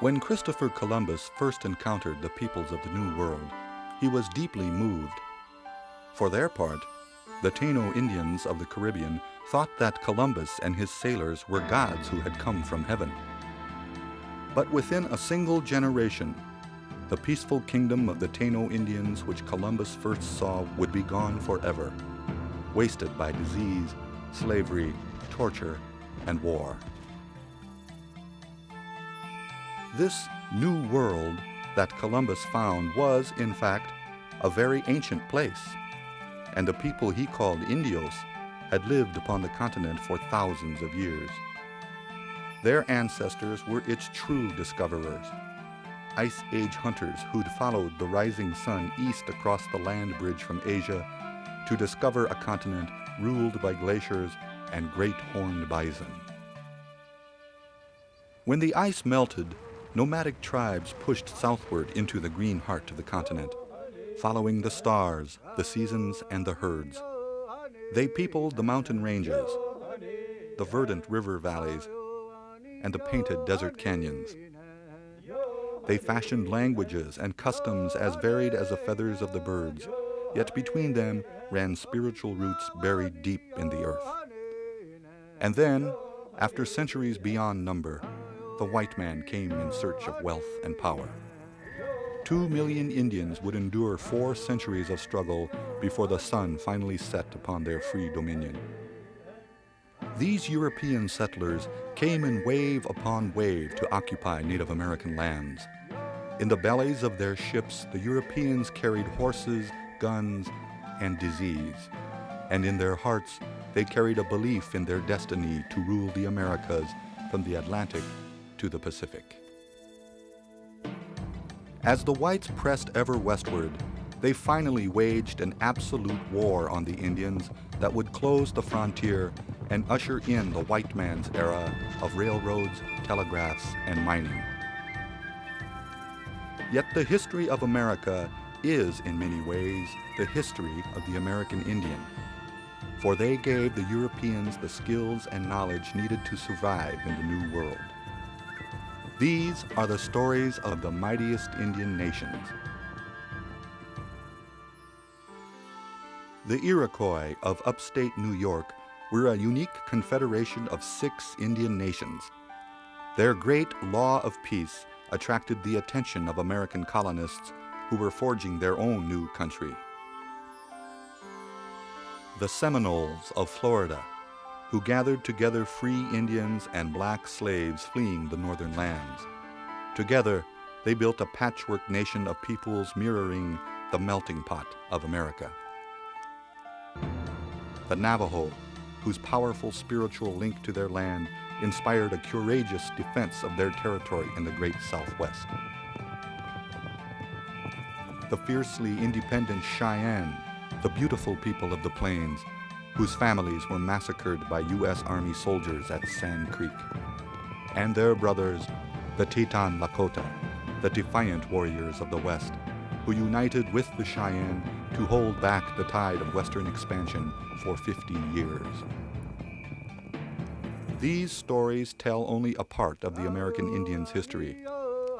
When Christopher Columbus first encountered the peoples of the New World, he was deeply moved. For their part, the Taino Indians of the Caribbean thought that Columbus and his sailors were gods who had come from heaven. But within a single generation, the peaceful kingdom of the Taino Indians which Columbus first saw would be gone forever, wasted by disease, slavery, torture, and war. This new world that Columbus found was, in fact, a very ancient place, and the people he called Indios had lived upon the continent for thousands of years. Their ancestors were its true discoverers, Ice Age hunters who'd followed the rising sun east across the land bridge from Asia to discover a continent ruled by glaciers and great horned bison. When the ice melted, nomadic tribes pushed southward into the green heart of the continent, following the stars, the seasons, and the herds. They peopled the mountain ranges, the verdant river valleys, and the painted desert canyons. They fashioned languages and customs as varied as the feathers of the birds, yet between them ran spiritual roots buried deep in the earth. And then, after centuries beyond number, the white man came in search of wealth and power. 2 million Indians would endure 4 centuries of struggle before the sun finally set upon their free dominion. These European settlers came in wave upon wave to occupy Native American lands. In the bellies of their ships, the Europeans carried horses, guns, and disease. And in their hearts, they carried a belief in their destiny to rule the Americas from the Atlantic to the Pacific. As the whites pressed ever westward, they finally waged an absolute war on the Indians that would close the frontier and usher in the white man's era of railroads, telegraphs, and mining. Yet the history of America is, in many ways, the history of the American Indian, for they gave the Europeans the skills and knowledge needed to survive in the New World. These are the stories of the mightiest Indian nations. The Iroquois of upstate New York were a unique confederation of 6 Indian nations. Their great law of peace attracted the attention of American colonists who were forging their own new country. The Seminoles of Florida, who gathered together free Indians and black slaves fleeing the northern lands. Together, they built a patchwork nation of peoples mirroring the melting pot of America. The Navajo, whose powerful spiritual link to their land inspired a courageous defense of their territory in the great Southwest. The fiercely independent Cheyenne, the beautiful people of the plains, whose families were massacred by U.S. Army soldiers at Sand Creek. And their brothers, the Teton Lakota, the defiant warriors of the West, who united with the Cheyenne to hold back the tide of Western expansion for 50 years. These stories tell only a part of the American Indians' history,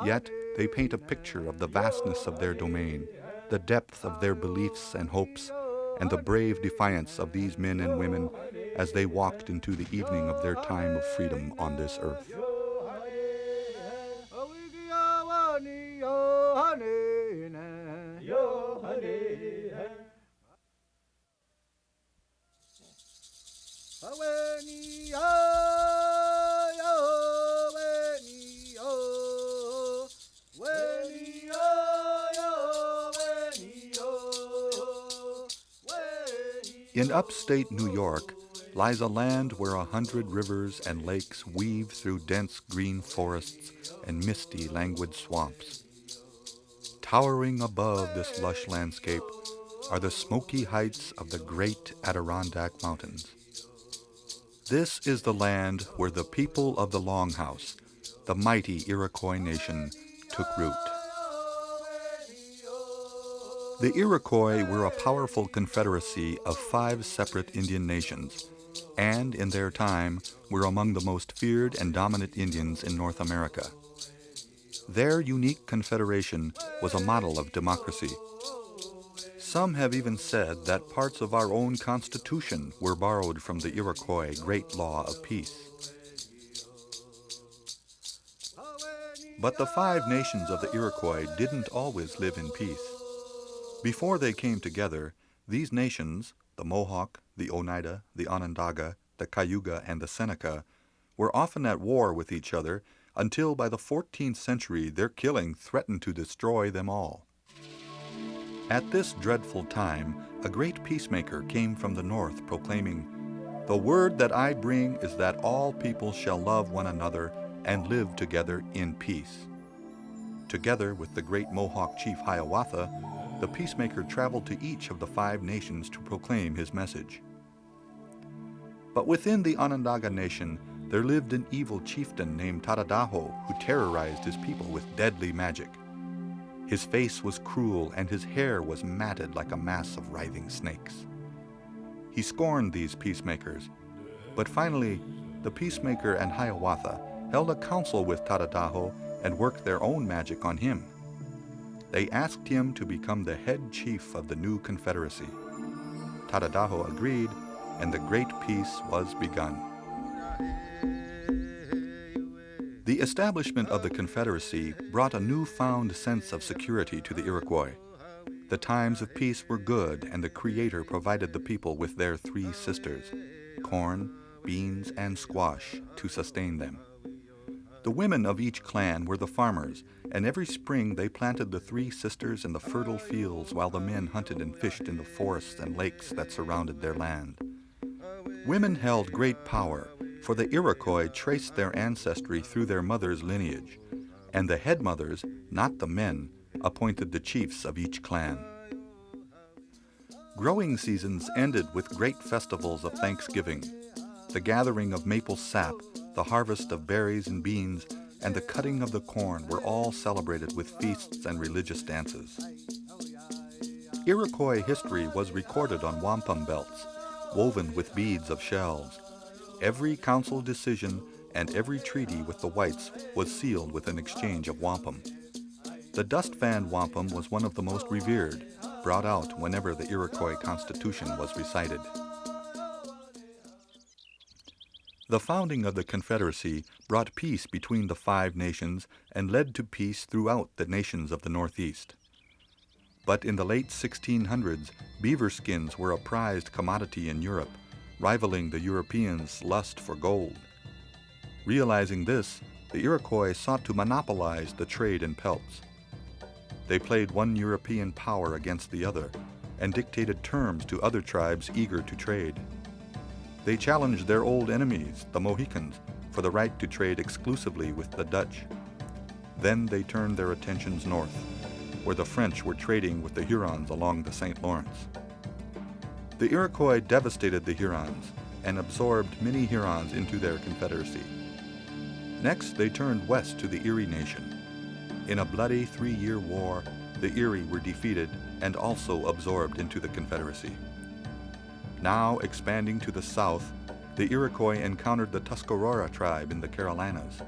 yet they paint a picture of the vastness of their domain, the depth of their beliefs and hopes, and the brave defiance of these men and women as they walked into the evening of their time of freedom on this earth. In upstate New York lies a land where 100 rivers and lakes weave through dense green forests and misty, languid swamps. Towering above this lush landscape are the smoky heights of the great Adirondack Mountains. This is the land where the people of the Longhouse, the mighty Iroquois nation, took root. The Iroquois were a powerful confederacy of 5 separate Indian nations, and in their time were among the most feared and dominant Indians in North America. Their unique confederation was a model of democracy. Some have even said that parts of our own Constitution were borrowed from the Iroquois Great Law of Peace. But the 5 nations of the Iroquois didn't always live in peace. Before they came together, these nations, the Mohawk, the Oneida, the Onondaga, the Cayuga, and the Seneca, were often at war with each other until by the 14th century their killing threatened to destroy them all. At this dreadful time, a great peacemaker came from the north proclaiming, "The word that I bring is that all people shall love one another and live together in peace." Together with the great Mohawk chief Hiawatha, the peacemaker traveled to each of the 5 nations to proclaim his message. But within the Onondaga Nation, there lived an evil chieftain named Tadadaho who terrorized his people with deadly magic. His face was cruel and his hair was matted like a mass of writhing snakes. He scorned these peacemakers, but finally the peacemaker and Hiawatha held a council with Tadadaho and worked their own magic on him. They asked him to become the head chief of the new confederacy. Tadadaho agreed, and the great peace was begun. The establishment of the Confederacy brought a newfound sense of security to the Iroquois. The times of peace were good, and the Creator provided the people with their 3 sisters, corn, beans, and squash, to sustain them. The women of each clan were the farmers, and every spring they planted the 3 sisters in the fertile fields while the men hunted and fished in the forests and lakes that surrounded their land. Women held great power, for the Iroquois traced their ancestry through their mothers' lineage, and the head mothers, not the men, appointed the chiefs of each clan. Growing seasons ended with great festivals of Thanksgiving. The gathering of maple sap, the harvest of berries and beans, and the cutting of the corn were all celebrated with feasts and religious dances. Iroquois history was recorded on wampum belts, woven with beads of shells. Every council decision and every treaty with the whites was sealed with an exchange of wampum. The dust fan wampum was one of the most revered, brought out whenever the Iroquois Constitution was recited. The founding of the Confederacy brought peace between the 5 nations and led to peace throughout the nations of the Northeast. But in the late 1600s, beaver skins were a prized commodity in Europe, rivaling the Europeans' lust for gold. Realizing this, the Iroquois sought to monopolize the trade in pelts. They played one European power against the other and dictated terms to other tribes eager to trade. They challenged their old enemies, the Mohicans, for the right to trade exclusively with the Dutch. Then they turned their attentions north, where the French were trading with the Hurons along the St. Lawrence. The Iroquois devastated the Hurons and absorbed many Hurons into their confederacy. Next, they turned west to the Erie Nation. In a bloody 3-year war, the Erie were defeated and also absorbed into the Confederacy. Now expanding to the south, the Iroquois encountered the Tuscarora tribe in the Carolinas.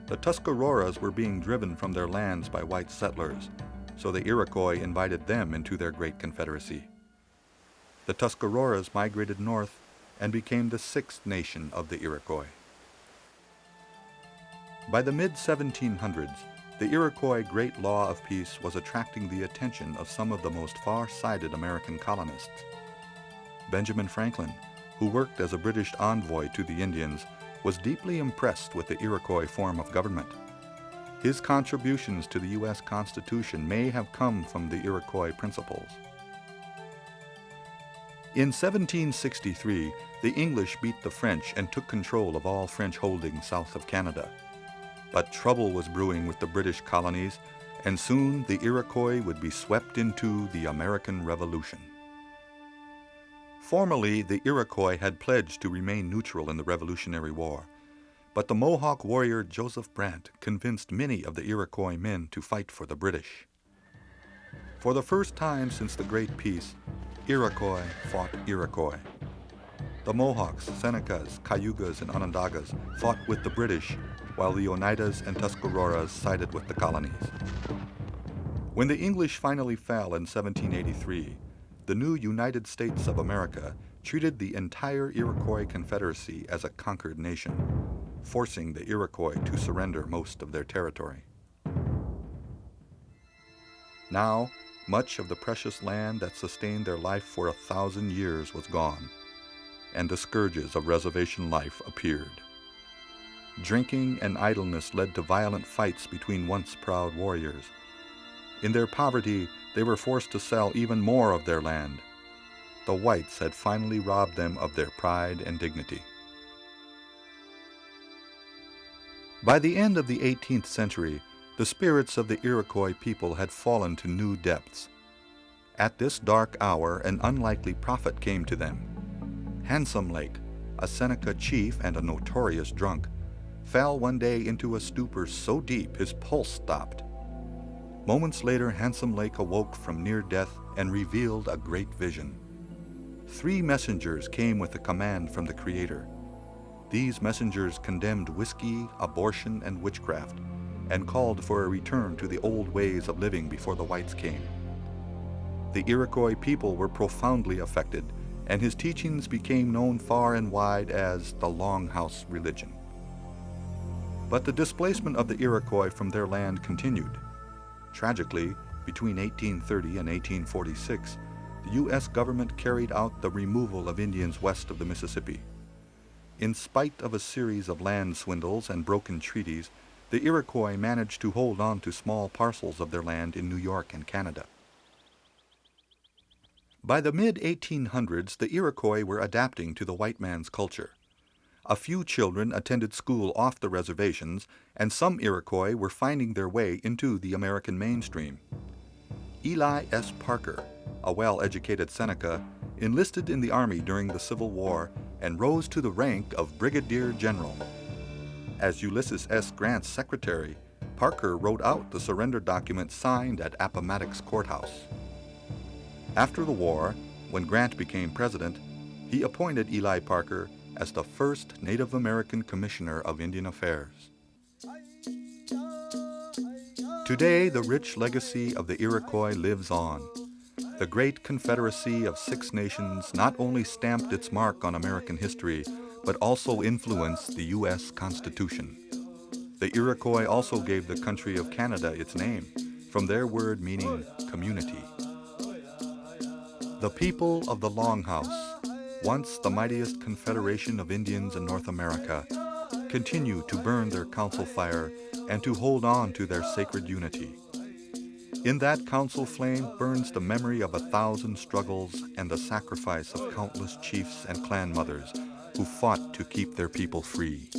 The Tuscaroras were being driven from their lands by white settlers, so the Iroquois invited them into their great confederacy. The Tuscaroras migrated north and became the 6th nation of the Iroquois. By the mid-1700s, the Iroquois Great Law of Peace was attracting the attention of some of the most far-sighted American colonists. Benjamin Franklin, who worked as a British envoy to the Indians, was deeply impressed with the Iroquois form of government. His contributions to the U.S. Constitution may have come from the Iroquois principles. In 1763, the English beat the French and took control of all French holdings south of Canada. But trouble was brewing with the British colonies, and soon the Iroquois would be swept into the American Revolution. Formally, the Iroquois had pledged to remain neutral in the Revolutionary War, but the Mohawk warrior Joseph Brant convinced many of the Iroquois men to fight for the British. For the first time since the Great Peace, Iroquois fought Iroquois. The Mohawks, Senecas, Cayugas, and Onondagas fought with the British, while the Oneidas and Tuscaroras sided with the colonies. When the English finally fell in 1783, the new United States of America treated the entire Iroquois Confederacy as a conquered nation, forcing the Iroquois to surrender most of their territory. Now, much of the precious land that sustained their life for 1,000 years was gone, and the scourges of reservation life appeared. Drinking and idleness led to violent fights between once proud warriors. In their poverty, they were forced to sell even more of their land. The whites had finally robbed them of their pride and dignity. By the end of the 18th century, the spirits of the Iroquois people had fallen to new depths. At this dark hour, an unlikely prophet came to them. Handsome Lake, a Seneca chief and a notorious drunk, fell one day into a stupor so deep his pulse stopped. Moments later, Handsome Lake awoke from near death and revealed a great vision. 3 messengers came with a command from the Creator. These messengers condemned whiskey, abortion, and witchcraft, and called for a return to the old ways of living before the whites came. The Iroquois people were profoundly affected, and his teachings became known far and wide as the Longhouse religion. But the displacement of the Iroquois from their land continued. Tragically, between 1830 and 1846, the U.S. government carried out the removal of Indians west of the Mississippi. In spite of a series of land swindles and broken treaties, the Iroquois managed to hold on to small parcels of their land in New York and Canada. By the mid-1800s, the Iroquois were adapting to the white man's culture. A few children attended school off the reservations, and some Iroquois were finding their way into the American mainstream. Eli S. Parker, a well-educated Seneca, enlisted in the Army during the Civil War and rose to the rank of Brigadier General. As Ulysses S. Grant's secretary, Parker wrote out the surrender document signed at Appomattox Courthouse. After the war, when Grant became president, he appointed Eli Parker as the first Native American Commissioner of Indian Affairs. Today, the rich legacy of the Iroquois lives on. The great confederacy of 6 nations not only stamped its mark on American history, but also influenced the U.S. Constitution. The Iroquois also gave the country of Canada its name, from their word meaning community. The people of the Longhouse, once the mightiest confederation of Indians in North America, continue to burn their council fire and to hold on to their sacred unity. In that council flame burns the memory of 1,000 struggles and the sacrifice of countless chiefs and clan mothers who fought to keep their people free.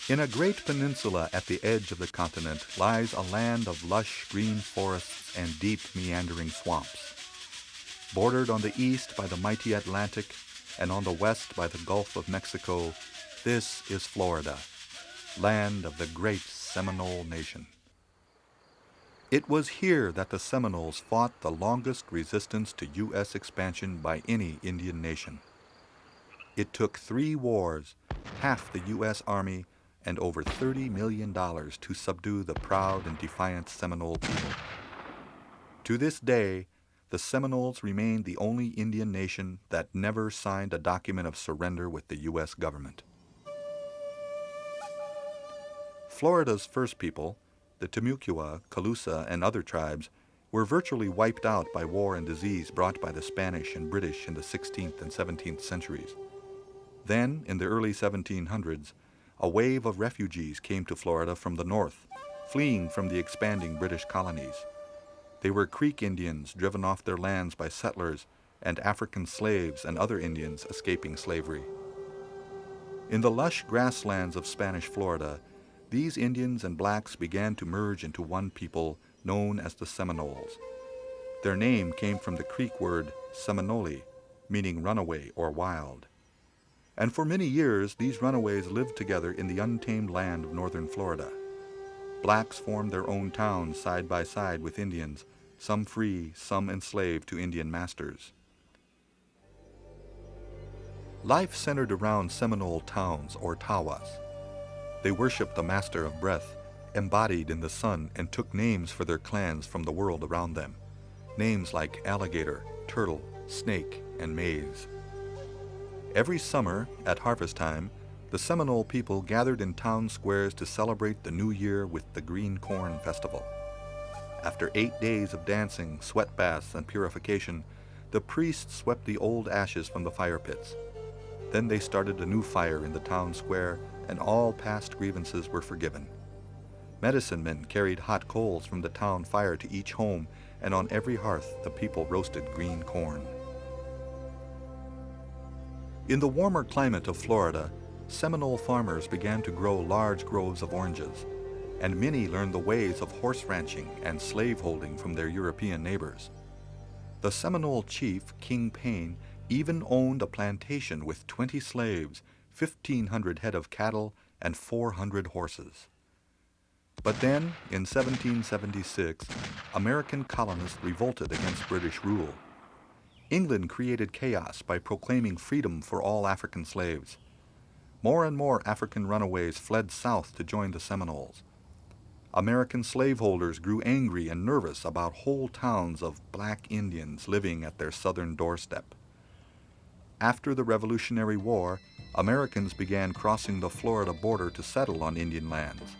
In a great peninsula at the edge of the continent lies a land of lush green forests and deep meandering swamps. Bordered on the east by the mighty Atlantic and on the west by the Gulf of Mexico, this is Florida, land of the great Seminole nation. It was here that the Seminoles fought the longest resistance to U.S. expansion by any Indian nation. It took 3 wars, half the U.S. Army, and over $30 million to subdue the proud and defiant Seminole people. To this day, the Seminoles remain the only Indian nation that never signed a document of surrender with the U.S. government. Florida's first people, the Timucua, Calusa, and other tribes, were virtually wiped out by war and disease brought by the Spanish and British in the 16th and 17th centuries. Then, in the early 1700s, a wave of refugees came to Florida from the north, fleeing from the expanding British colonies. They were Creek Indians driven off their lands by settlers and African slaves and other Indians escaping slavery. In the lush grasslands of Spanish Florida, these Indians and blacks began to merge into one people known as the Seminoles. Their name came from the Creek word Seminole, meaning runaway or wild. And for many years, these runaways lived together in the untamed land of northern Florida. Blacks formed their own towns side by side with Indians, some free, some enslaved to Indian masters. Life centered around Seminole towns, or tawas. They worshipped the master of breath, embodied in the sun, and took names for their clans from the world around them. Names like alligator, turtle, snake, and maize. Every summer, at harvest time, the Seminole people gathered in town squares to celebrate the new year with the Green Corn Festival. After 8 days of dancing, sweat baths, and purification, the priests swept the old ashes from the fire pits. Then they started a new fire in the town square, and all past grievances were forgiven. Medicine men carried hot coals from the town fire to each home, and on every hearth the people roasted green corn. In the warmer climate of Florida, Seminole farmers began to grow large groves of oranges, and many learned the ways of horse ranching and slaveholding from their European neighbors. The Seminole chief, King Payne, even owned a plantation with 20 slaves, 1,500 head of cattle, and 400 horses. But then, in 1776, American colonists revolted against British rule. England created chaos by proclaiming freedom for all African slaves. More and more African runaways fled south to join the Seminoles. American slaveholders grew angry and nervous about whole towns of black Indians living at their southern doorstep. After the Revolutionary War, Americans began crossing the Florida border to settle on Indian lands.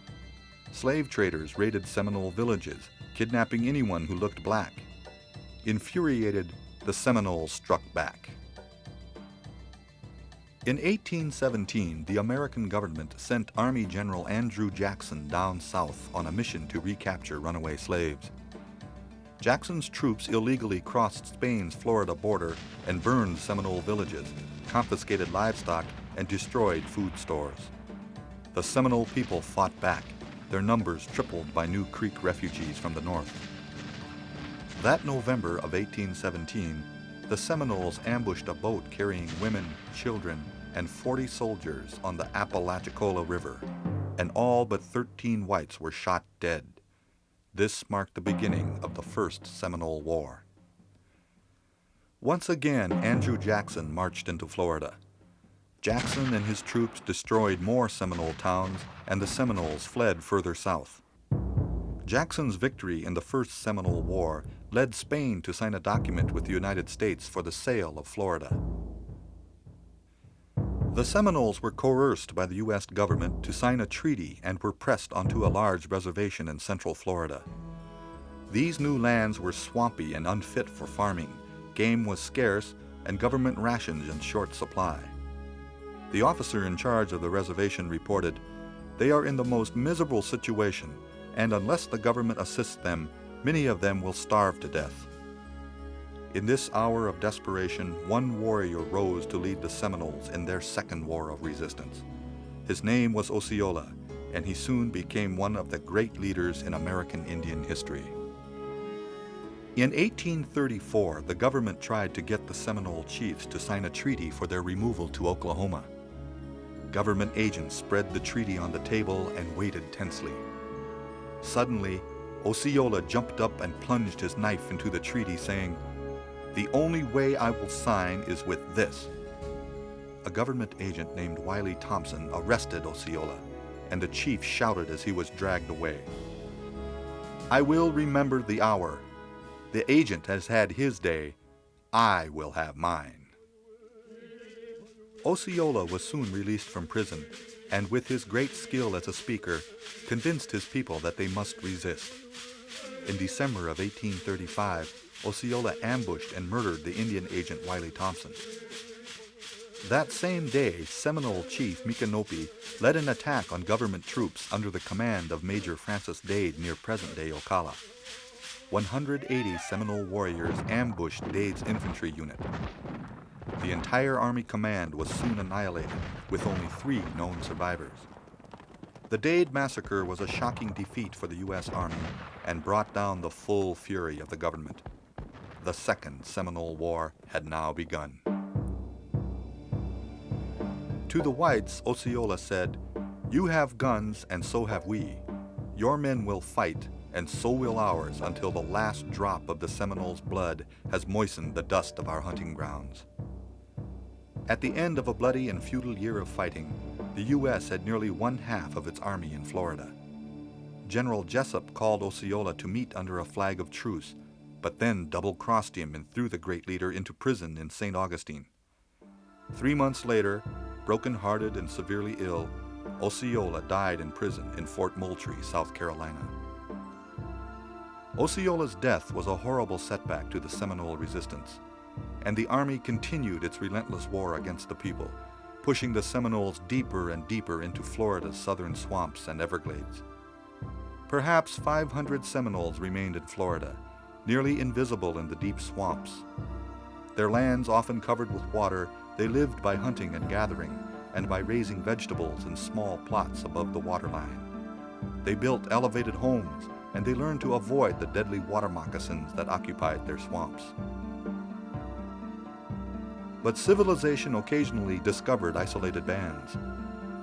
Slave traders raided Seminole villages, kidnapping anyone who looked black. Infuriated, the Seminoles struck back. In 1817, the American government sent Army General Andrew Jackson down south on a mission to recapture runaway slaves. Jackson's troops illegally crossed Spain's Florida border and burned Seminole villages, confiscated livestock, and destroyed food stores. The Seminole people fought back, their numbers tripled by New Creek refugees from the north. That November of 1817, the Seminoles ambushed a boat carrying women, children, and 40 soldiers on the Apalachicola River, and all but 13 whites were shot dead. This marked the beginning of the First Seminole War. Once again, Andrew Jackson marched into Florida. Jackson and his troops destroyed more Seminole towns, and the Seminoles fled further south. Jackson's victory in the First Seminole War led Spain to sign a document with the United States for the sale of Florida. The Seminoles were coerced by the U.S. government to sign a treaty and were pressed onto a large reservation in central Florida. These new lands were swampy and unfit for farming, game was scarce, and government rations in short supply. The officer in charge of the reservation reported, "They are in the most miserable situation, and unless the government assists them, many of them will starve to death." In this hour of desperation, one warrior rose to lead the Seminoles in their second war of resistance. His name was Osceola, and he soon became one of the great leaders in American Indian history. In 1834, the government tried to get the Seminole chiefs to sign a treaty for their removal to Oklahoma. Government agents spread the treaty on the table and waited tensely. Suddenly, Osceola jumped up and plunged his knife into the treaty, saying, "The only way I will sign is with this." A government agent named Wiley Thompson arrested Osceola, and the chief shouted as he was dragged away, "I will remember the hour. The agent has had his day. I will have mine." Osceola was soon released from prison, and with his great skill as a speaker, convinced his people that they must resist. In December of 1835, Osceola ambushed and murdered the Indian agent Wiley Thompson. That same day, Seminole chief Micanopy led an attack on government troops under the command of Major Francis Dade near present-day Ocala. 180 Seminole warriors ambushed Dade's infantry unit. The entire Army command was soon annihilated, with only 3 known survivors. The Dade Massacre was a shocking defeat for the U.S. Army and brought down the full fury of the government. The Second Seminole War had now begun. To the whites, Osceola said, "You have guns and so have we. Your men will fight and so will ours until the last drop of the Seminoles' blood has moistened the dust of our hunting grounds." At the end of a bloody and futile year of fighting, the U.S. had nearly one-half of its army in Florida. General Jessup called Osceola to meet under a flag of truce, but then double-crossed him and threw the great leader into prison in St. Augustine. 3 months later, broken-hearted and severely ill, Osceola died in prison in Fort Moultrie, South Carolina. Osceola's death was a horrible setback to the Seminole resistance, and the Army continued its relentless war against the people, pushing the Seminoles deeper and deeper into Florida's southern swamps and Everglades. Perhaps 500 Seminoles remained in Florida, nearly invisible in the deep swamps. Their lands often covered with water, they lived by hunting and gathering, and by raising vegetables in small plots above the waterline. They built elevated homes, and they learned to avoid the deadly water moccasins that occupied their swamps. But civilization occasionally discovered isolated bands.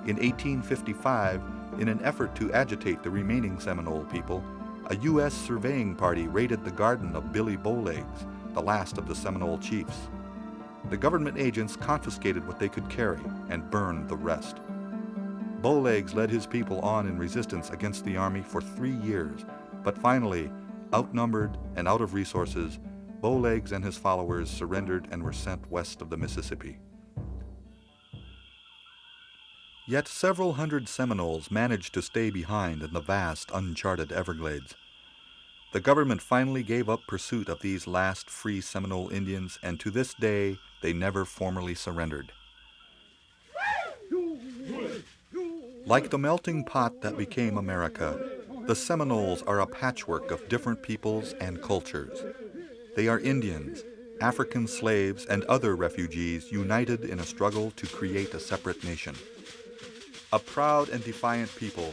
In 1855, in an effort to agitate the remaining Seminole people, a U.S. surveying party raided the garden of Billy Bowlegs, the last of the Seminole chiefs. The government agents confiscated what they could carry and burned the rest. Bowlegs led his people on in resistance against the army for 3 years, but finally, outnumbered and out of resources, Bowlegs and his followers surrendered and were sent west of the Mississippi. Yet several hundred Seminoles managed to stay behind in the vast, uncharted Everglades. The government finally gave up pursuit of these last free Seminole Indians, and to this day, they never formally surrendered. Like the melting pot that became America, the Seminoles are a patchwork of different peoples and cultures. They are Indians, African slaves, and other refugees united in a struggle to create a separate nation. A proud and defiant people,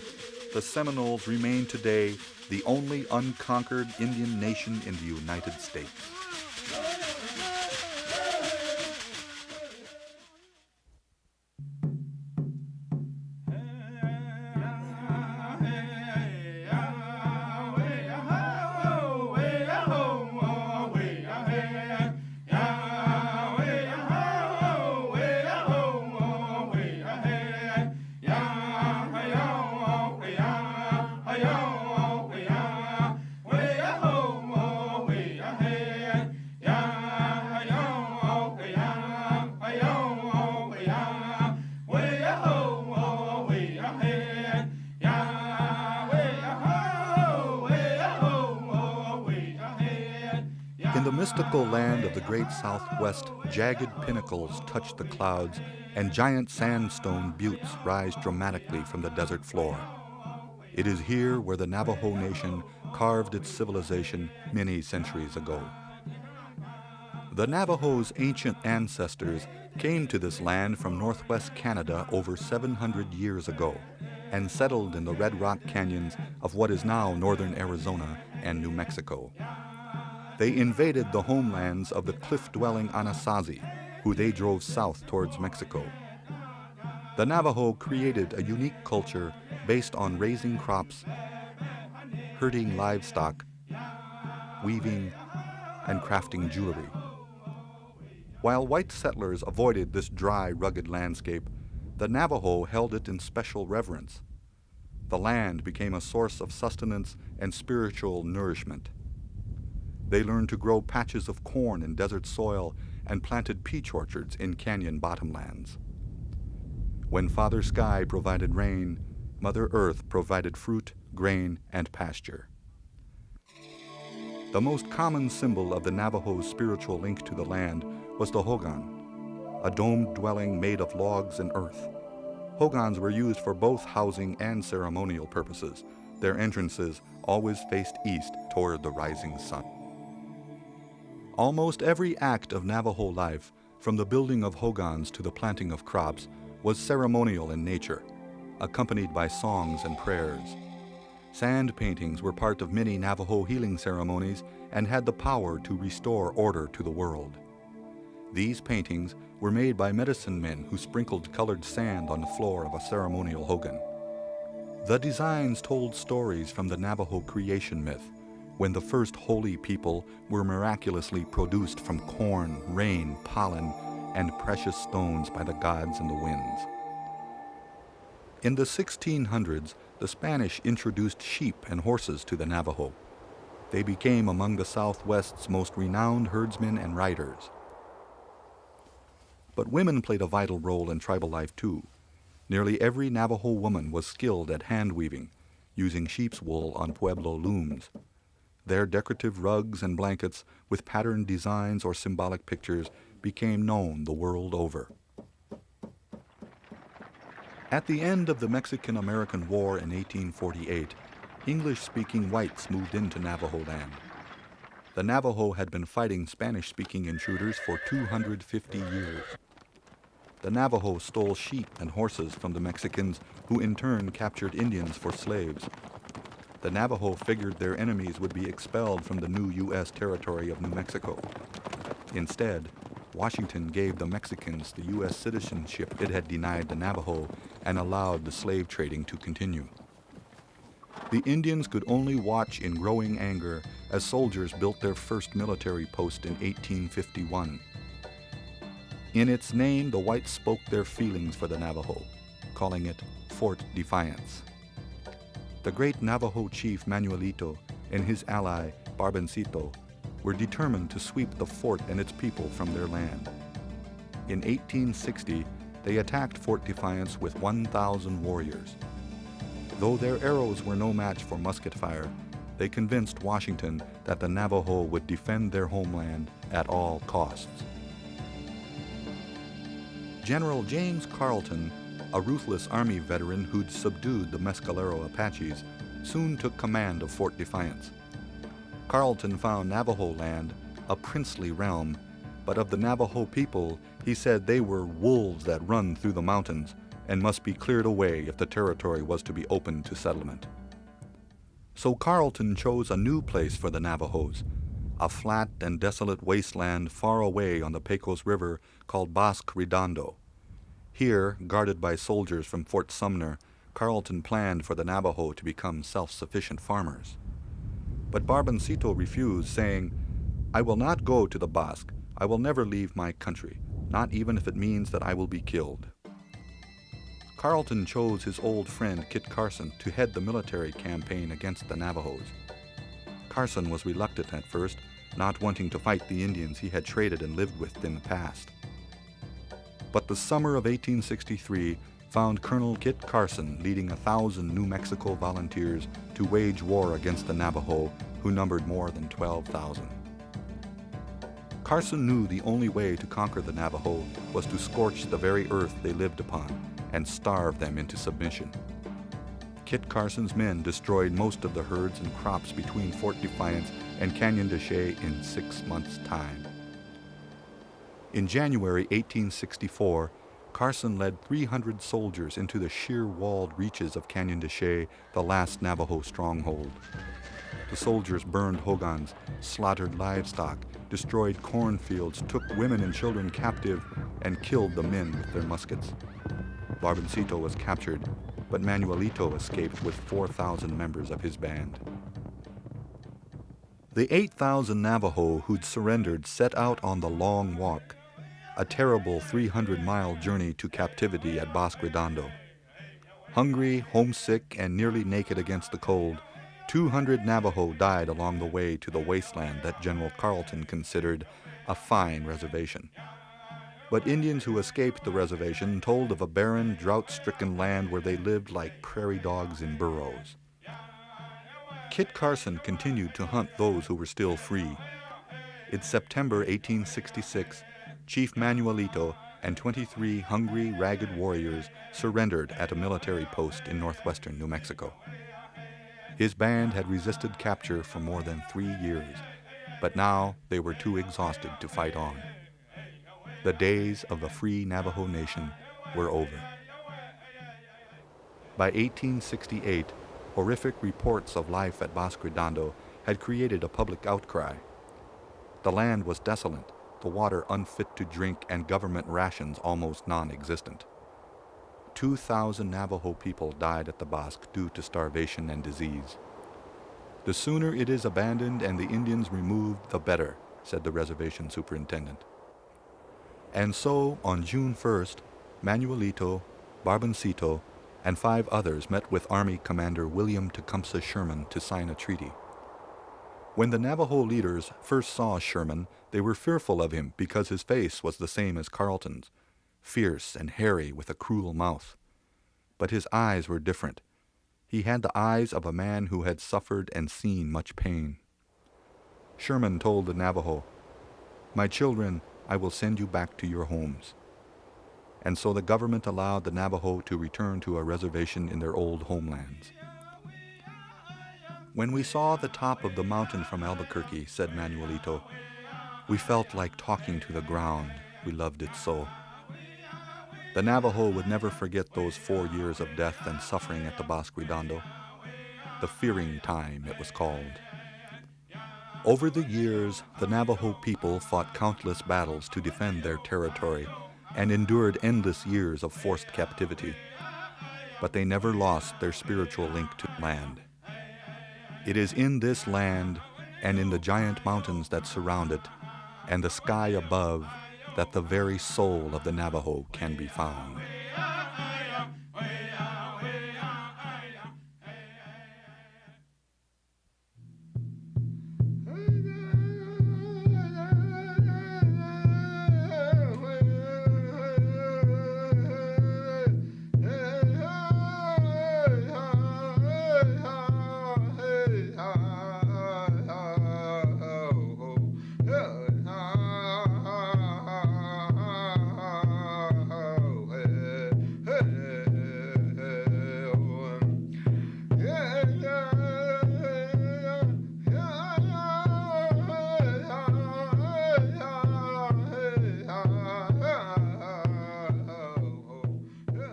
the Seminoles remain today the only unconquered Indian nation in the United States. In the mystical land of the great Southwest, jagged pinnacles touch the clouds, and giant sandstone buttes rise dramatically from the desert floor. It is here where the Navajo Nation carved its civilization many centuries ago. The Navajo's ancient ancestors came to this land from northwest Canada over 700 years ago and settled in the red rock canyons of what is now northern Arizona and New Mexico. They invaded the homelands of the cliff-dwelling Anasazi, who they drove south towards Mexico. The Navajo created a unique culture based on raising crops, herding livestock, weaving, and crafting jewelry. While white settlers avoided this dry, rugged landscape, the Navajo held it in special reverence. The land became a source of sustenance and spiritual nourishment. They learned to grow patches of corn in desert soil and planted peach orchards in canyon bottomlands. When Father Sky provided rain, Mother Earth provided fruit, grain, and pasture. The most common symbol of the Navajo's spiritual link to the land was the hogan, a domed dwelling made of logs and earth. Hogans were used for both housing and ceremonial purposes. Their entrances always faced east toward the rising sun. Almost every act of Navajo life, from the building of hogans to the planting of crops, was ceremonial in nature. accompanied by songs and prayers. Sand paintings were part of many Navajo healing ceremonies and had the power to restore order to the world. These paintings were made by medicine men who sprinkled colored sand on the floor of a ceremonial hogan. The designs told stories from the Navajo creation myth, when the first holy people were miraculously produced from corn, rain, pollen, and precious stones by the gods and the winds. In the 1600s, the Spanish introduced sheep and horses to the Navajo. They became among the Southwest's most renowned herdsmen and riders. But women played a vital role in tribal life too. Nearly every Navajo woman was skilled at hand weaving, using sheep's wool on Pueblo looms. Their decorative rugs and blankets with patterned designs or symbolic pictures became known the world over. At the end of the Mexican-American War in 1848, English-speaking whites moved into Navajo land. The Navajo had been fighting Spanish-speaking intruders for 250 years. The Navajo stole sheep and horses from the Mexicans, who in turn captured Indians for slaves. The Navajo figured their enemies would be expelled from the new U.S. territory of New Mexico. Instead, Washington gave the Mexicans the U.S. citizenship it had denied the Navajo and allowed the slave trading to continue. The Indians could only watch in growing anger as soldiers built their first military post in 1851. In its name, the whites spoke their feelings for the Navajo, calling it Fort Defiance. The great Navajo chief Manuelito and his ally Barboncito were determined to sweep the fort and its people from their land. In 1860, they attacked Fort Defiance with 1,000 warriors. Though their arrows were no match for musket fire, they convinced Washington that the Navajo would defend their homeland at all costs. General James Carleton, a ruthless Army veteran who'd subdued the Mescalero Apaches, soon took command of Fort Defiance. Carleton found Navajo land a princely realm, but of the Navajo people, he said they were wolves that run through the mountains and must be cleared away if the territory was to be opened to settlement. So Carleton chose a new place for the Navajos, a flat and desolate wasteland far away on the Pecos River called Bosque Redondo. Here, guarded by soldiers from Fort Sumner, Carleton planned for the Navajo to become self-sufficient farmers. But Barboncito refused, saying, "I will not go to the Bosque. I will never leave my country, not even if it means that I will be killed." Carleton chose his old friend Kit Carson to head the military campaign against the Navajos. Carson was reluctant at first, not wanting to fight the Indians he had traded and lived with in the past. But the summer of 1863 found Colonel Kit Carson leading 1,000 New Mexico volunteers to wage war against the Navajo, who numbered more than 12,000. Carson knew the only way to conquer the Navajo was to scorch the very earth they lived upon and starve them into submission. Kit Carson's men destroyed most of the herds and crops between Fort Defiance and Canyon de Chelly in 6 months' time. In January 1864, Carson led 300 soldiers into the sheer-walled reaches of Canyon de Chelly, the last Navajo stronghold. The soldiers burned hogans, slaughtered livestock, destroyed cornfields, took women and children captive, and killed the men with their muskets. Barboncito was captured, but Manuelito escaped with 4,000 members of his band. The 8,000 Navajo who'd surrendered set out on the Long Walk, a terrible 300-mile journey to captivity at Bosque Redondo. Hungry, homesick, and nearly naked against the cold, 200 Navajo died along the way to the wasteland that General Carleton considered a fine reservation. But Indians who escaped the reservation told of a barren, drought-stricken land where they lived like prairie dogs in burrows. Kit Carson continued to hunt those who were still free. In September 1866, Chief Manuelito and 23 hungry, ragged warriors surrendered at a military post in northwestern New Mexico. His band had resisted capture for more than 3 years, but now they were too exhausted to fight on. The days of the free Navajo Nation were over. By 1868, horrific reports of life at Bosque Redondo had created a public outcry. The land was desolate, the water unfit to drink, and government rations almost non-existent. 2,000 Navajo people died at the Bosque due to starvation and disease. "The sooner it is abandoned and the Indians removed, the better," said the reservation superintendent. And so, on June 1st, Manuelito, Barboncito, and 5 others met with Army Commander William Tecumseh Sherman to sign a treaty. When the Navajo leaders first saw Sherman, they were fearful of him because his face was the same as Carleton's, fierce and hairy with a cruel mouth. But his eyes were different. He had the eyes of a man who had suffered and seen much pain. Sherman told the Navajo, "My children, I will send you back to your homes." And so the government allowed the Navajo to return to a reservation in their old homelands. "When we saw the top of the mountain from Albuquerque," said Manuelito, "we felt like talking to the ground. We loved it so." The Navajo would never forget those 4 years of death and suffering at the Bosque Redondo. The Fearing Time, it was called. Over the years, the Navajo people fought countless battles to defend their territory and endured endless years of forced captivity. But they never lost their spiritual link to land. It is in this land and in the giant mountains that surround it and the sky above that the very soul of the Navajo can be found.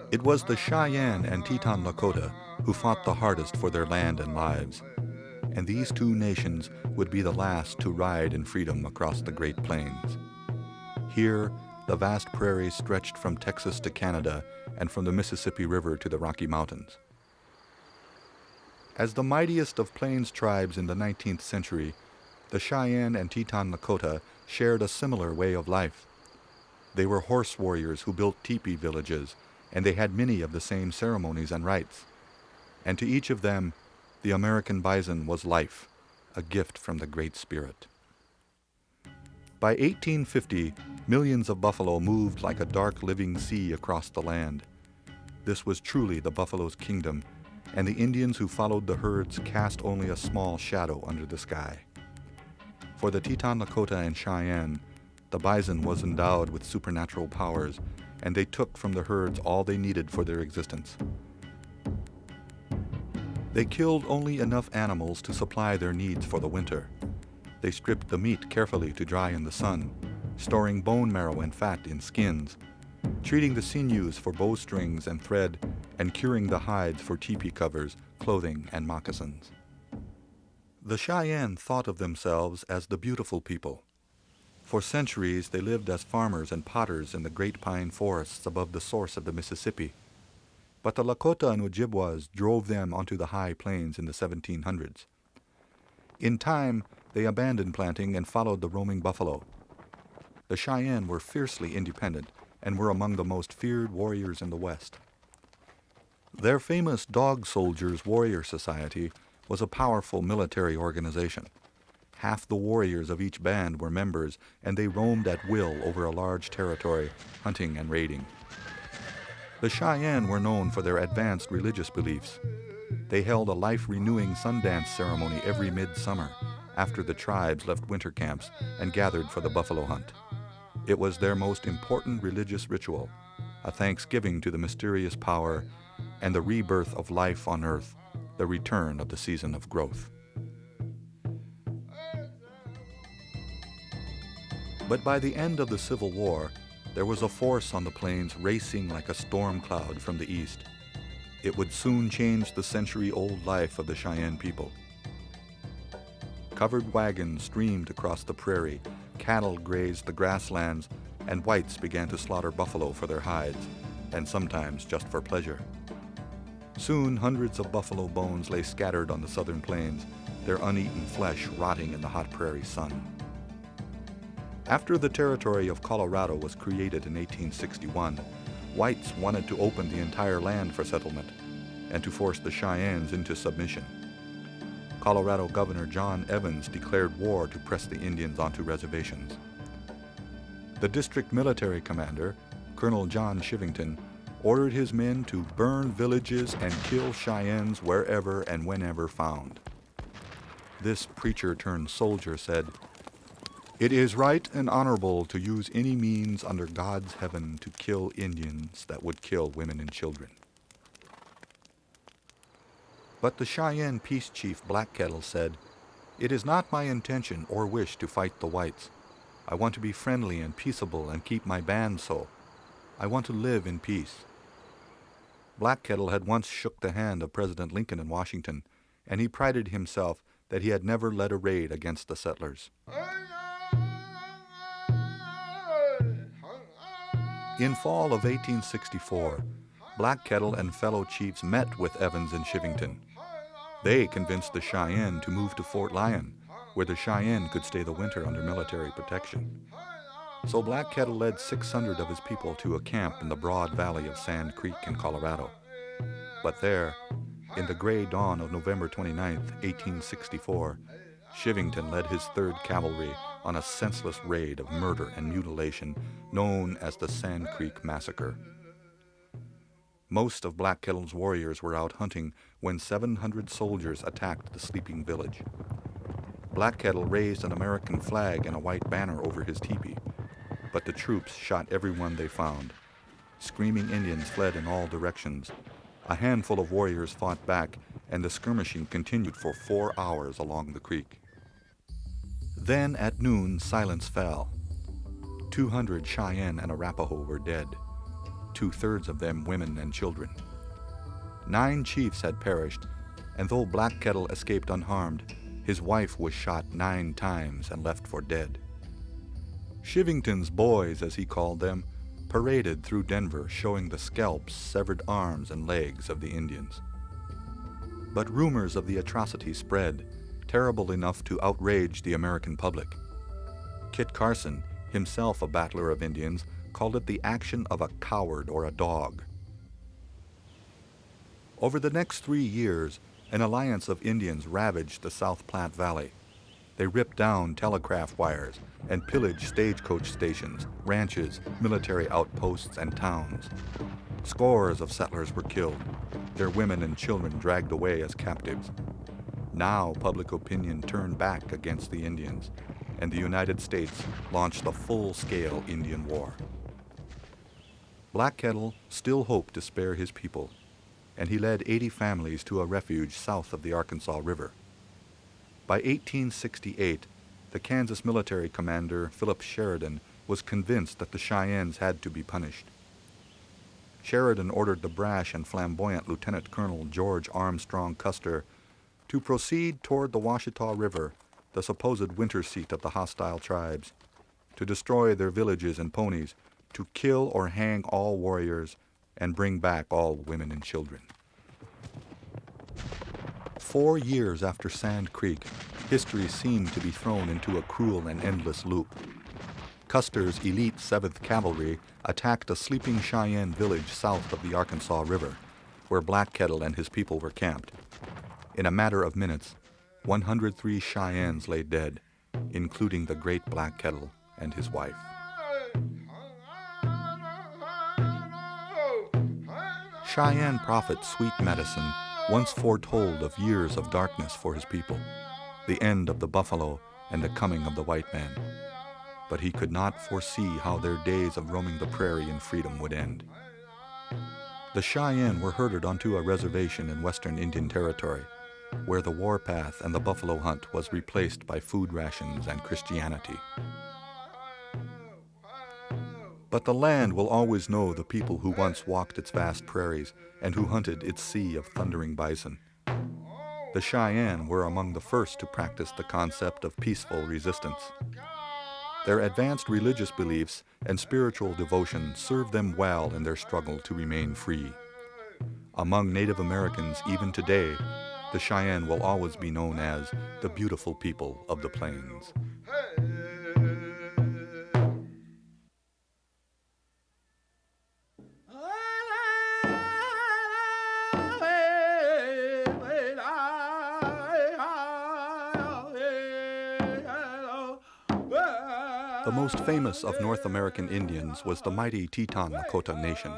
It was the Cheyenne and Teton Lakota who fought the hardest for their land and lives, and these 2 nations would be the last to ride in freedom across the Great Plains. Here, the vast prairies stretched from Texas to Canada and from the Mississippi River to the Rocky Mountains. As the mightiest of Plains tribes in the 19th century, the Cheyenne and Teton Lakota shared a similar way of life. They were horse warriors who built teepee villages, and they had many of the same ceremonies and rites. And to each of them, the American bison was life, a gift from the Great Spirit. By 1850, millions of buffalo moved like a dark living sea across the land. This was truly the buffalo's kingdom, and the Indians who followed the herds cast only a small shadow under the sky. For the Teton Lakota and Cheyenne, the bison was endowed with supernatural powers, and they took from the herds all they needed for their existence. They killed only enough animals to supply their needs for the winter. They stripped the meat carefully to dry in the sun, storing bone marrow and fat in skins, treating the sinews for bowstrings and thread, and curing the hides for teepee covers, clothing, and moccasins. The Cheyenne thought of themselves as the beautiful people. For centuries, they lived as farmers and potters in the great pine forests above the source of the Mississippi. But the Lakota and Ojibwas drove them onto the high plains in the 1700s. In time, they abandoned planting and followed the roaming buffalo. The Cheyenne were fiercely independent and were among the most feared warriors in the West. Their famous Dog Soldiers Warrior Society was a powerful military organization. Half the warriors of each band were members, and they roamed at will over a large territory, hunting and raiding. The Cheyenne were known for their advanced religious beliefs. They held a life-renewing Sundance ceremony every midsummer, after the tribes left winter camps and gathered for the buffalo hunt. It was their most important religious ritual, a thanksgiving to the mysterious power and the rebirth of life on earth, the return of the season of growth. But by the end of the Civil War, there was a force on the plains racing like a storm cloud from the east. It would soon change the century-old life of the Cheyenne people. Covered wagons streamed across the prairie, cattle grazed the grasslands, and whites began to slaughter buffalo for their hides, and sometimes just for pleasure. Soon hundreds of buffalo bones lay scattered on the southern plains, their uneaten flesh rotting in the hot prairie sun. After the territory of Colorado was created in 1861, whites wanted to open the entire land for settlement and to force the Cheyennes into submission. Colorado Governor John Evans declared war to press the Indians onto reservations. The district military commander, Colonel John Chivington, ordered his men to burn villages and kill Cheyennes wherever and whenever found. This preacher-turned-soldier said, "It is right and honorable to use any means under God's heaven to kill Indians that would kill women and children." But the Cheyenne peace chief Black Kettle said, "It is not my intention or wish to fight the whites. I want to be friendly and peaceable and keep my band so. I want to live in peace." Black Kettle had once shook the hand of President Lincoln in Washington, and he prided himself that he had never led a raid against the settlers. In fall of 1864, Black Kettle and fellow chiefs met with Evans and Chivington. They convinced the Cheyenne to move to Fort Lyon, where the Cheyenne could stay the winter under military protection. So Black Kettle led 600 of his people to a camp in the broad valley of Sand Creek in Colorado. But there, in the gray dawn of November 29, 1864, Chivington led his 3rd Cavalry on a senseless raid of murder and mutilation known as the Sand Creek Massacre. Most of Black Kettle's warriors were out hunting when 700 soldiers attacked the sleeping village. Black Kettle raised an American flag and a white banner over his teepee, but the troops shot everyone they found. Screaming Indians fled in all directions. A handful of warriors fought back, and the skirmishing continued for 4 hours along the creek. Then at noon, silence fell. 200 Cheyenne and Arapaho were dead, 2/3 of them women and children. 9 chiefs had perished, and though Black Kettle escaped unharmed, his wife was shot 9 times and left for dead. Chivington's boys, as he called them, paraded through Denver showing the scalps, severed arms, and legs of the Indians. But rumors of the atrocity spread, terrible enough to outrage the American public. Kit Carson, himself a battler of Indians, called it the action of a coward or a dog. Over the next 3 years, an alliance of Indians ravaged the South Platte Valley. They ripped down telegraph wires and pillaged stagecoach stations, ranches, military outposts, and towns. Scores of settlers were killed, their women and children dragged away as captives. Now public opinion turned back against the Indians, and the United States launched a full-scale Indian War. Black Kettle still hoped to spare his people, and he led 80 families to a refuge south of the Arkansas River. By 1868, the Kansas military commander, Philip Sheridan, was convinced that the Cheyennes had to be punished. Sheridan ordered the brash and flamboyant Lieutenant Colonel George Armstrong Custer to proceed toward the Washita River, the supposed winter seat of the hostile tribes, to destroy their villages and ponies, to kill or hang all warriors, and bring back all women and children. 4 years after Sand Creek, history seemed to be thrown into a cruel and endless loop. Custer's elite 7th Cavalry attacked a sleeping Cheyenne village south of the Arkansas River, where Black Kettle and his people were camped. In a matter of minutes, 103 Cheyennes lay dead, including the great Black Kettle and his wife. Cheyenne prophet Sweet Medicine once foretold of years of darkness for his people, the end of the buffalo and the coming of the white man. But he could not foresee how their days of roaming the prairie in freedom would end. The Cheyenne were herded onto a reservation in western Indian Territory, where the warpath and the buffalo hunt was replaced by food rations and Christianity. But the land will always know the people who once walked its vast prairies and who hunted its sea of thundering bison. The Cheyenne were among the first to practice the concept of peaceful resistance. Their advanced religious beliefs and spiritual devotion served them well in their struggle to remain free. Among Native Americans, even today, the Cheyenne will always be known as the beautiful people of the plains. The most famous of North American Indians was the mighty Teton Lakota Nation.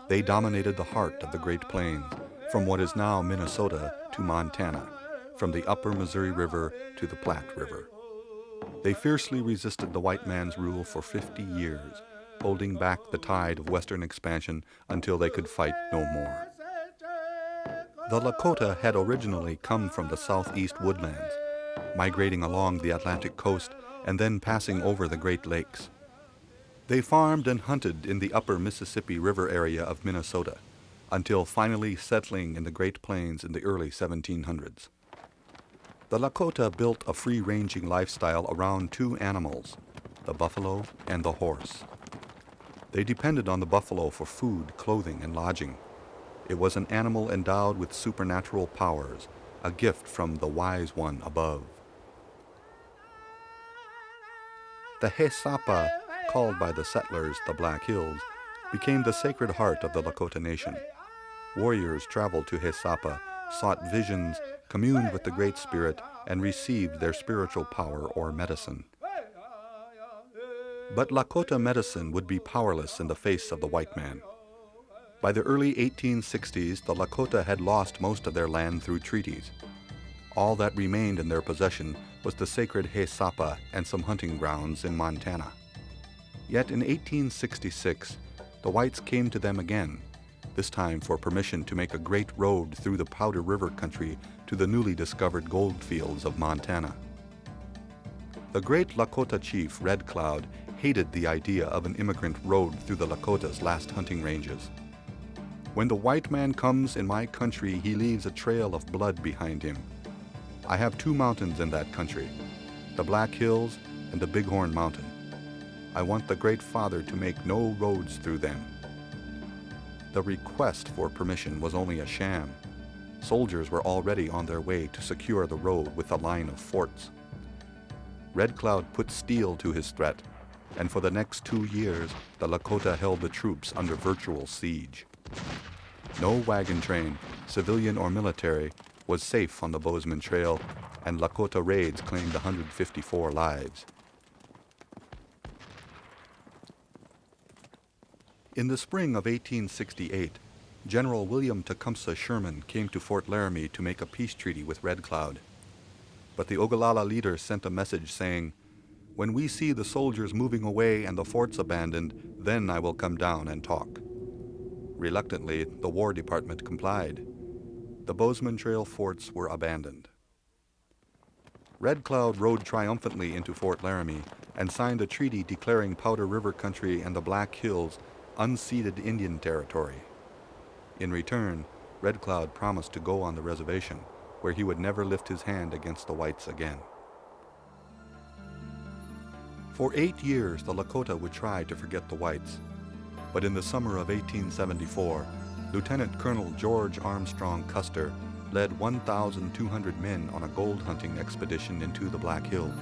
They dominated the heart of the Great Plains, from what is now Minnesota to Montana, from the upper Missouri River to the Platte River. They fiercely resisted the white man's rule for 50 years, holding back the tide of Western expansion until they could fight no more. The Lakota had originally come from the southeast woodlands, migrating along the Atlantic coast and then passing over the Great Lakes. They farmed and hunted in the upper Mississippi River area of Minnesota, until finally settling in the Great Plains in the early 1700s. The Lakota built a free-ranging lifestyle around two animals, the buffalo and the horse. They depended on the buffalo for food, clothing, and lodging. It was an animal endowed with supernatural powers, a gift from the Wise One above. The Hesapa, called by the settlers the Black Hills, became the sacred heart of the Lakota Nation. Warriors traveled to Hesapa, sought visions, communed with the Great Spirit, and received their spiritual power or medicine. But Lakota medicine would be powerless in the face of the white man. By the early 1860s, the Lakota had lost most of their land through treaties. All that remained in their possession was the sacred Hesapa and some hunting grounds in Montana. Yet in 1866, the whites came to them again, this time for permission to make a great road through the Powder River country to the newly discovered gold fields of Montana. The great Lakota chief, Red Cloud, hated the idea of an immigrant road through the Lakota's last hunting ranges. "When the white man comes in my country, he leaves a trail of blood behind him. I have two mountains in that country, the Black Hills and the Bighorn Mountain. I want the Great Father to make no roads through them." The request for permission was only a sham. Soldiers were already on their way to secure the road with a line of forts. Red Cloud put steel to his threat, and for the next 2 years, the Lakota held the troops under virtual siege. No wagon train, civilian or military, was safe on the Bozeman Trail, and Lakota raids claimed 154 lives. In the spring of 1868, General William Tecumseh Sherman came to Fort Laramie to make a peace treaty with Red Cloud. But the Ogallala leader sent a message saying, "When we see the soldiers moving away and the forts abandoned, then I will come down and talk." Reluctantly, the War Department complied. The Bozeman Trail forts were abandoned. Red Cloud rode triumphantly into Fort Laramie and signed a treaty declaring Powder River country and the Black Hills unceded Indian territory. In return, Red Cloud promised to go on the reservation, where he would never lift his hand against the whites again. For 8 years, the Lakota would try to forget the whites. But in the summer of 1874, Lieutenant Colonel George Armstrong Custer led 1,200 men on a gold hunting expedition into the Black Hills.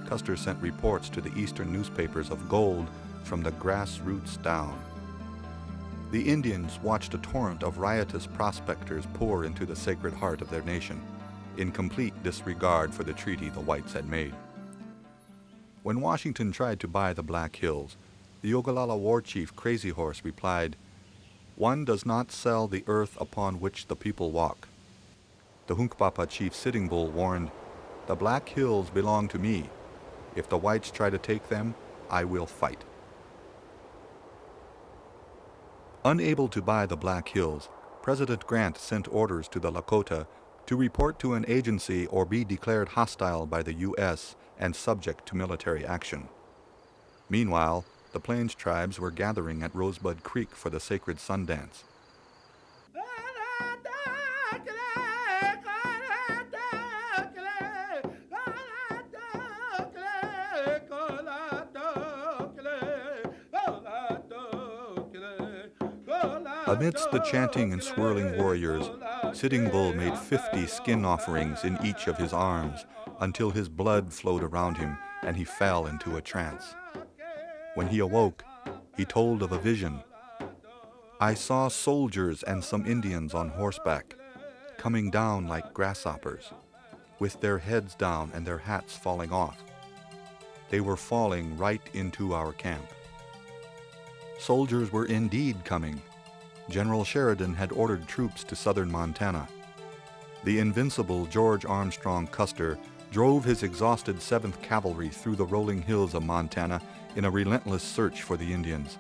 Custer sent reports to the eastern newspapers of gold from the grassroots down. The Indians watched a torrent of riotous prospectors pour into the sacred heart of their nation, in complete disregard for the treaty the whites had made. When Washington tried to buy the Black Hills, the Ogallala war chief Crazy Horse replied, "One does not sell the earth upon which the people walk." The Hunkpapa chief Sitting Bull warned, "The Black Hills belong to me. If the whites try to take them, I will fight." Unable to buy the Black Hills, President Grant sent orders to the Lakota to report to an agency or be declared hostile by the U.S. and subject to military action. Meanwhile, the Plains tribes were gathering at Rosebud Creek for the sacred sun dance. Amidst the chanting and swirling warriors, Sitting Bull made 50 skin offerings in each of his arms until his blood flowed around him and he fell into a trance. When he awoke, he told of a vision. "I saw soldiers and some Indians on horseback, coming down like grasshoppers, with their heads down and their hats falling off. They were falling right into our camp." Soldiers were indeed coming. General Sheridan had ordered troops to southern Montana. The invincible George Armstrong Custer drove his exhausted 7th Cavalry through the rolling hills of Montana in a relentless search for the Indians.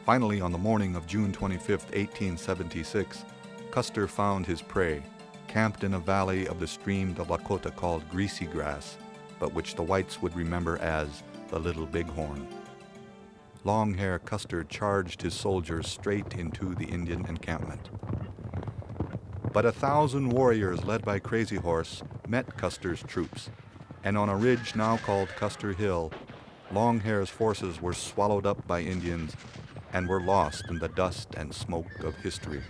Finally, on the morning of June 25, 1876, Custer found his prey, camped in a valley of the stream the Lakota called Greasy Grass, but which the whites would remember as the Little Bighorn. Longhair Custer charged his soldiers straight into the Indian encampment. But 1,000 warriors led by Crazy Horse met Custer's troops, and on a ridge now called Custer Hill, Longhair's forces were swallowed up by Indians and were lost in the dust and smoke of history.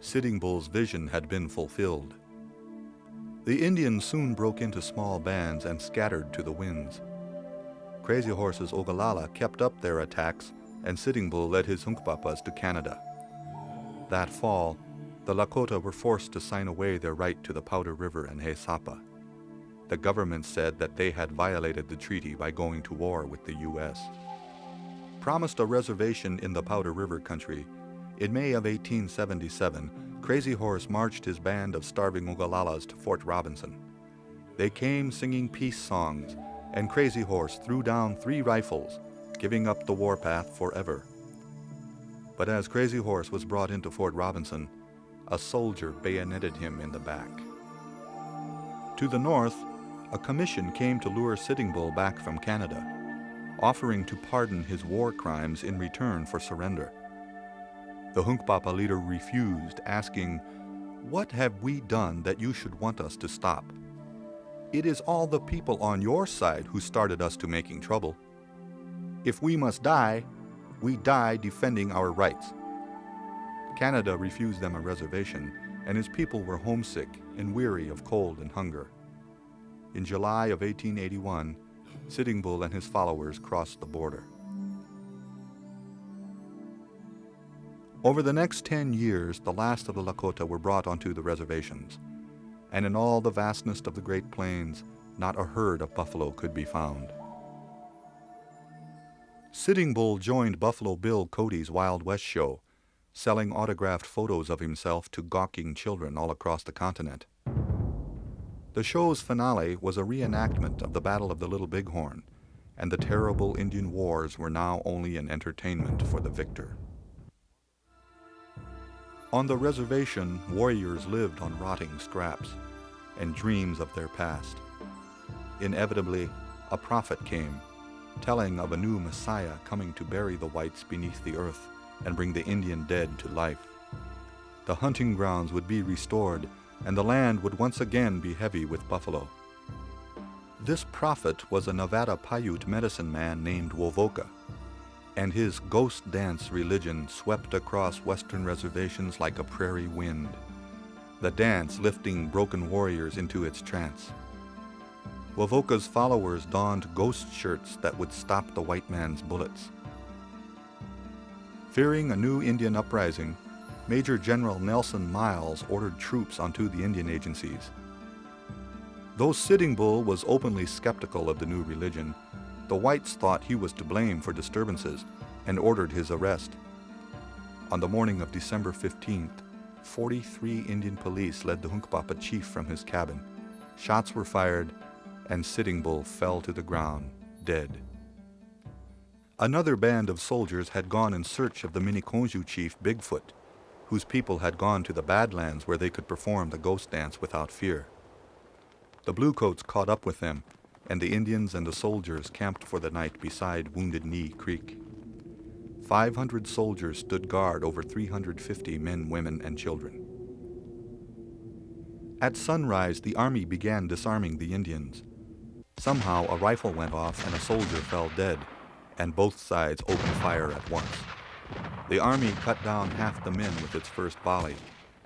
Sitting Bull's vision had been fulfilled. The Indians soon broke into small bands and scattered to the winds. Crazy Horse's Ogallala kept up their attacks, and Sitting Bull led his Hunkpapas to Canada. That fall, the Lakota were forced to sign away their right to the Powder River and Haisapa. The government said that they had violated the treaty by going to war with the U.S. Promised a reservation in the Powder River country, in May of 1877, Crazy Horse marched his band of starving Ogallalas to Fort Robinson. They came singing peace songs, and Crazy Horse threw down 3 rifles, giving up the warpath forever. But as Crazy Horse was brought into Fort Robinson, a soldier bayoneted him in the back. To the north, a commission came to lure Sitting Bull back from Canada, offering to pardon his war crimes in return for surrender. The Hunkpapa leader refused, asking, "What have we done that you should want us to stop? It is all the people on your side who started us to making trouble. If we must die, we die defending our rights." Canada refused them a reservation, and his people were homesick and weary of cold and hunger. In July of 1881, Sitting Bull and his followers crossed the border. Over the next 10 years, the last of the Lakota were brought onto the reservations, and in all the vastness of the Great Plains, not a herd of buffalo could be found. Sitting Bull joined Buffalo Bill Cody's Wild West show, selling autographed photos of himself to gawking children all across the continent. The show's finale was a reenactment of the Battle of the Little Bighorn, and the terrible Indian wars were now only an entertainment for the victor. On the reservation, warriors lived on rotting scraps and dreams of their past. Inevitably, a prophet came, telling of a new Messiah coming to bury the whites beneath the earth and bring the Indian dead to life. The hunting grounds would be restored, and the land would once again be heavy with buffalo. This prophet was a Nevada Paiute medicine man named Wovoka, and his ghost dance religion swept across western reservations like a prairie wind, the dance lifting broken warriors into its trance. Wovoka's followers donned ghost shirts that would stop the white man's bullets. Fearing a new Indian uprising, Major General Nelson Miles ordered troops onto the Indian agencies. Though Sitting Bull was openly skeptical of the new religion, the whites thought he was to blame for disturbances and ordered his arrest. On the morning of December 15th, 43 Indian police led the Hunkpapa chief from his cabin. Shots were fired, and Sitting Bull fell to the ground, dead. Another band of soldiers had gone in search of the Miniconjou chief Bigfoot, whose people had gone to the Badlands where they could perform the ghost dance without fear. The Bluecoats caught up with them, and the Indians and the soldiers camped for the night beside Wounded Knee Creek. 500 soldiers stood guard over 350 men, women, and children. At sunrise, the army began disarming the Indians. Somehow, a rifle went off and a soldier fell dead, and both sides opened fire at once. The army cut down half the men with its first volley,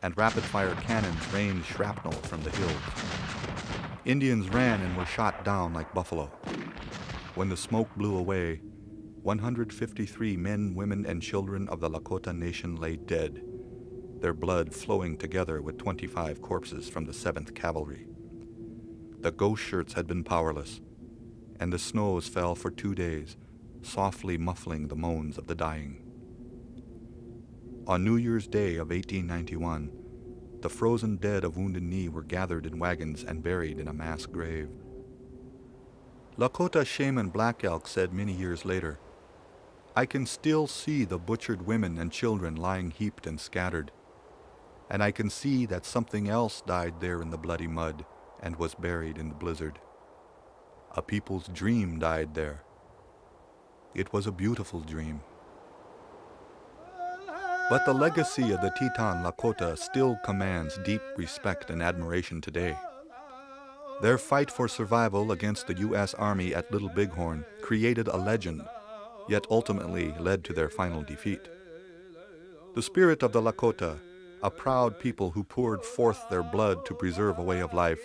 and rapid-fire cannons rained shrapnel from the hills. Indians ran and were shot down like buffalo. When the smoke blew away, 153 men, women, and children of the Lakota Nation lay dead, their blood flowing together with 25 corpses from the 7th Cavalry. The ghost shirts had been powerless, and the snows fell for 2 days, softly muffling the moans of the dying. On New Year's Day of 1891, the frozen dead of Wounded Knee were gathered in wagons and buried in a mass grave. Lakota shaman Black Elk said many years later, "I can still see the butchered women and children lying heaped and scattered, and I can see that something else died there in the bloody mud and was buried in the blizzard. A people's dream died there. It was a beautiful dream." But the legacy of the Teton Lakota still commands deep respect and admiration today. Their fight for survival against the U.S. Army at Little Bighorn created a legend, yet ultimately led to their final defeat. The spirit of the Lakota, a proud people who poured forth their blood to preserve a way of life,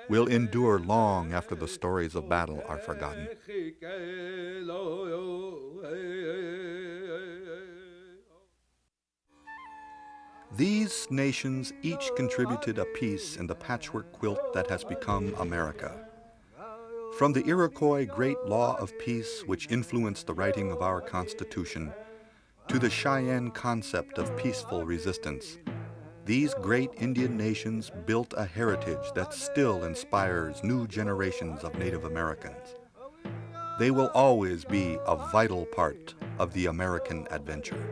will endure long after the stories of battle are forgotten. These nations each contributed a piece in the patchwork quilt that has become America. From the Iroquois great law of peace which influenced the writing of our Constitution, to the Cheyenne concept of peaceful resistance, these great Indian nations built a heritage that still inspires new generations of Native Americans. They will always be a vital part of the American adventure.